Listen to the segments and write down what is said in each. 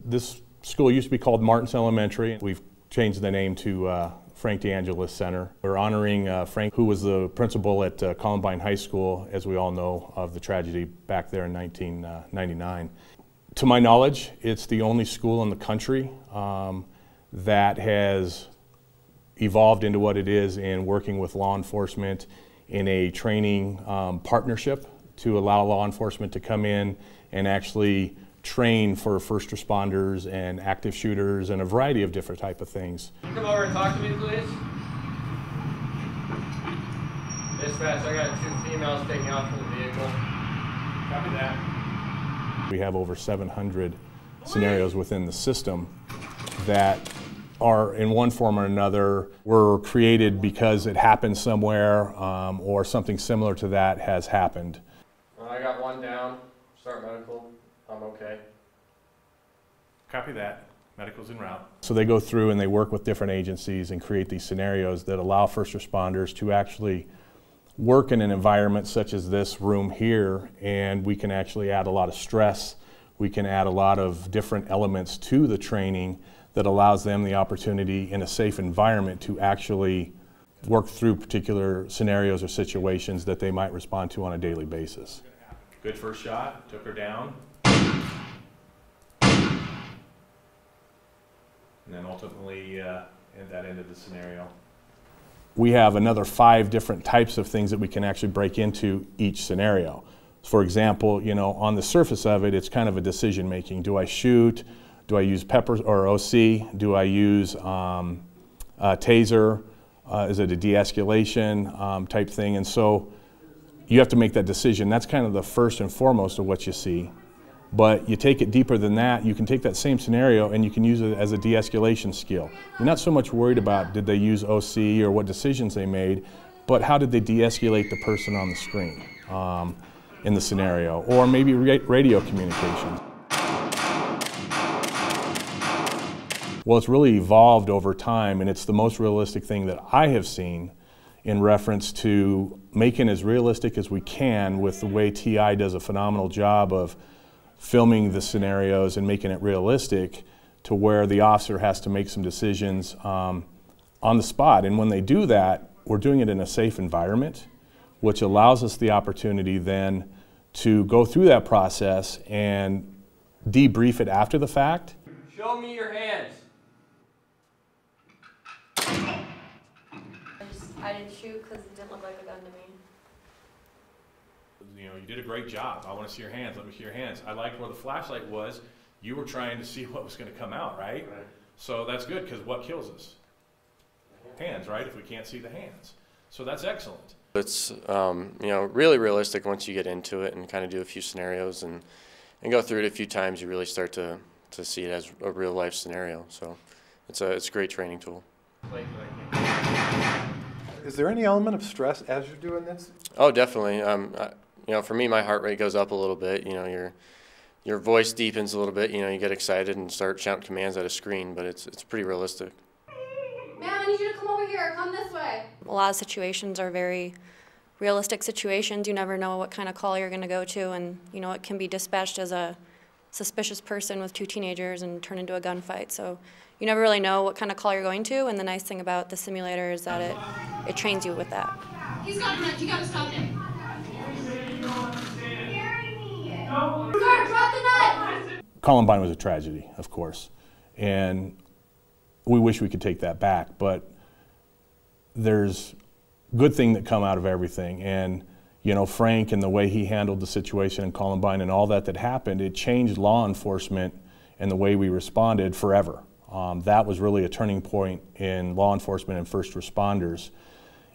This school used to be called Martensen Elementary. We've changed the name to Frank DeAngelis Center. We're honoring Frank, who was the principal at Columbine High School, as we all know of the tragedy back there in 1999. To my knowledge, it's the only school in the country that has evolved into what it is in working with law enforcement in a training partnership to allow law enforcement to come in and actually train for first responders and active shooters and a variety of different type of things. Can you come over and talk to me, please? Dispatch, I got 2 females taking off from the vehicle. Copy that. We have over 700 scenarios within the system that are, in one form or another, were created because it happened somewhere or something similar to that has happened. I got 1 down. Start medical. I'm okay. Copy that. Medical's en route. So they go through and they work with different agencies and create these scenarios that allow first responders to actually work in an environment such as this room here, and we can actually add a lot of stress. We can add a lot of different elements to the training that allows them the opportunity in a safe environment to actually work through particular scenarios or situations that they might respond to on a daily basis. Good first shot, took her down. And then ultimately, that ended the scenario. We have another 5 different types of things that we can actually break into each scenario. For example, you know, on the surface of it, it's kind of a decision making. Do I shoot? Do I use pepper or OC? Do I use taser? Is it a de-escalation type thing? And so you have to make that decision. That's kind of the first and foremost of what you see. But you take it deeper than that. You can take that same scenario and you can use it as a de-escalation skill. You're not so much worried about did they use OC or what decisions they made, but how did they de-escalate the person on the screen in the scenario, or maybe radio communications. Well, it's really evolved over time, and it's the most realistic thing that I have seen in reference to making as realistic as we can with the way TI does a phenomenal job of filming the scenarios and making it realistic to where the officer has to make some decisions on the spot. And when they do that, we're doing it in a safe environment, which allows us the opportunity then to go through that process and debrief it after the fact. Show me your hands. I didn't shoot because it didn't look like a gun to me. You know, you did a great job. I want to see your hands. Let me see your hands. I liked where the flashlight was. You were trying to see what was going to come out, right? So that's good, because what kills us? Hands, right? If we can't see the hands. So that's excellent. It's you know, really realistic once you get into it and kind of do a few scenarios and go through it a few times. You really start to see it as a real life scenario. So it's a great training tool. Is there any element of stress as you're doing this? Oh, definitely. You know, for me, my heart rate goes up a little bit. You know, your voice deepens a little bit. You know, you get excited and start shouting commands at a screen, but it's pretty realistic. Ma'am, I need you to come over here. Come this way. A lot of situations are very realistic situations. You never know what kind of call you're going to go to, and you know, it can be dispatched as a suspicious person with 2 teenagers and turn into a gunfight. So you never really know what kind of call you're going to, and the nice thing about the simulator is that it trains you with that. He's got a nut. You got to stop him. Drop the nut! Columbine was a tragedy, of course, and we wish we could take that back, but there's good thing that come out of everything. And you know, Frank and the way he handled the situation in Columbine and all that happened, it changed law enforcement and the way we responded forever. That was really a turning point in law enforcement and first responders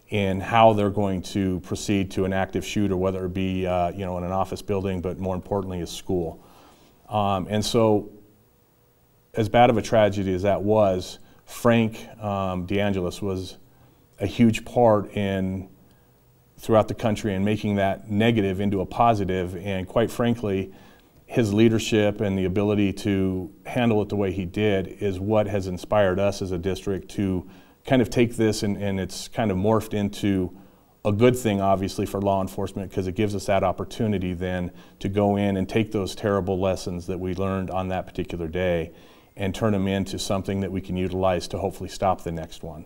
in how they're going to proceed to an active shooter, whether it be you know, in an office building, but more importantly, a school. And so, as bad of a tragedy as that was, Frank DeAngelis was a huge part in throughout the country and making that negative into a positive. And quite frankly, his leadership and the ability to handle it the way he did is what has inspired us as a district to kind of take this and it's kind of morphed into a good thing, obviously, for law enforcement, because it gives us that opportunity then to go in and take those terrible lessons that we learned on that particular day and turn them into something that we can utilize to hopefully stop the next one.